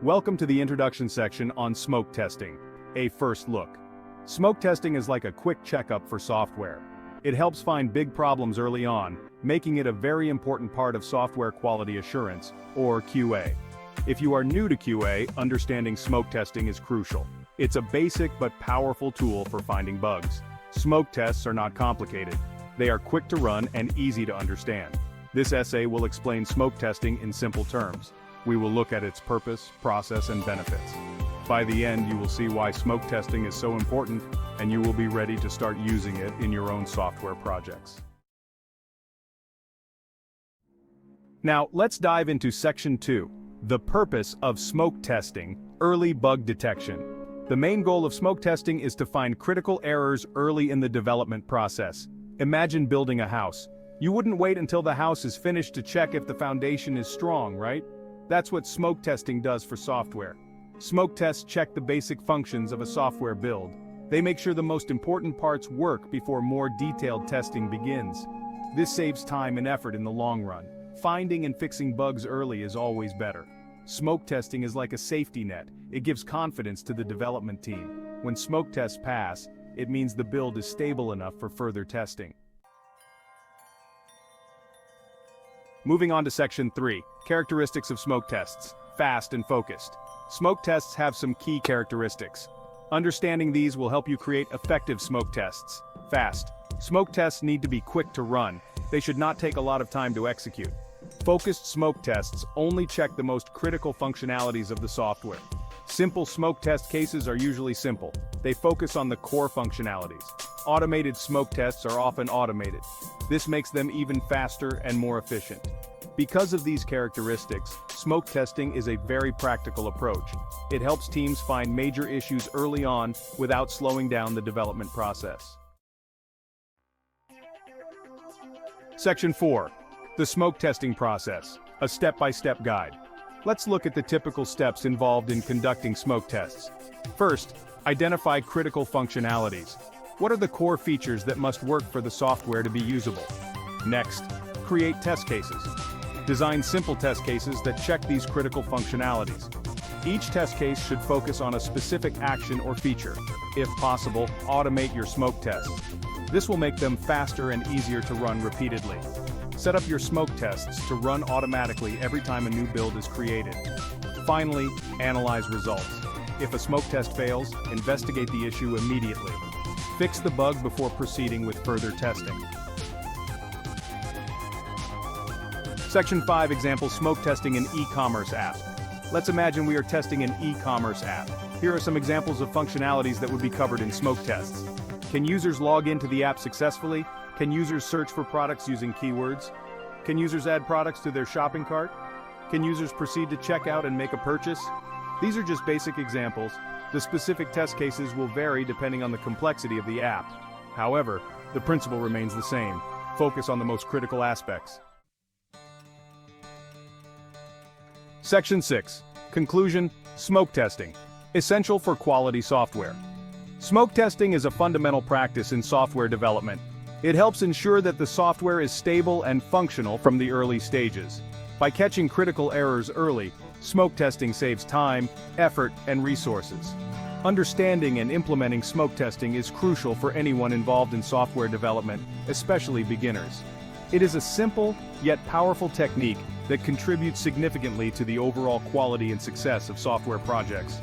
Welcome to the introduction section on smoke testing, a first look. Smoke testing is like a quick checkup for software. It helps find big problems early on, making it a very important part of software quality assurance, or QA. If you are new to QA, understanding smoke testing is crucial. It's a basic but powerful tool for finding bugs. Smoke tests are not complicated. They are quick to run and easy to understand. This essay will explain smoke testing in simple terms. We will look at its purpose, process, and benefits. By the end, you will see why smoke testing is so important, and you will be ready to start using it in your own software projects. Now, let's dive into Section 2, the purpose of smoke testing, early bug detection. The main goal of smoke testing is to find critical errors early in the development process. Imagine building a house. You wouldn't wait until the house is finished to check if the foundation is strong, right? That's what smoke testing does for software. Smoke tests check the basic functions of a software build. They make sure the most important parts work before more detailed testing begins. This saves time and effort in the long run. Finding and fixing bugs early is always better. Smoke testing is like a safety net. It gives confidence to the development team. When smoke tests pass, it means the build is stable enough for further testing. Moving on to Section 3, characteristics of smoke tests, fast and focused. Smoke tests have some key characteristics. Understanding these will help you create effective smoke tests. Fast. Smoke tests need to be quick to run. They should not take a lot of time to execute. Focused smoke tests only check the most critical functionalities of the software. Simple smoke test cases are usually simple. They focus on the core functionalities. Automated smoke tests are often automated. This makes them even faster and more efficient. Because of these characteristics, smoke testing is a very practical approach. It helps teams find major issues early on without slowing down the development process. Section 4. The smoke testing process, a step-by-step guide. Let's look at the typical steps involved in conducting smoke tests. First, identify critical functionalities. What are the core features that must work for the software to be usable? Next, create test cases. Design simple test cases that check these critical functionalities. Each test case should focus on a specific action or feature. If possible, automate your smoke tests. This will make them faster and easier to run repeatedly. Set up your smoke tests to run automatically every time a new build is created. Finally, analyze results. If a smoke test fails, investigate the issue immediately. Fix the bug before proceeding with further testing. Section 5 example smoke testing an e-commerce app. Let's imagine we are testing an e-commerce app. Here are some examples of functionalities that would be covered in smoke tests. Can users log into the app successfully? Can users search for products using keywords? Can users add products to their shopping cart? Can users proceed to checkout and make a purchase? These are just basic examples. The specific test cases will vary depending on the complexity of the app. However, the principle remains the same. Focus on the most critical aspects. Section 6. Conclusion, smoke testing. Essential for quality software. Smoke testing is a fundamental practice in software development. It helps ensure that the software is stable and functional from the early stages. By catching critical errors early, smoke testing saves time, effort, and resources. Understanding and implementing smoke testing is crucial for anyone involved in software development, especially beginners. It is a simple, yet powerful technique that contributes significantly to the overall quality and success of software projects.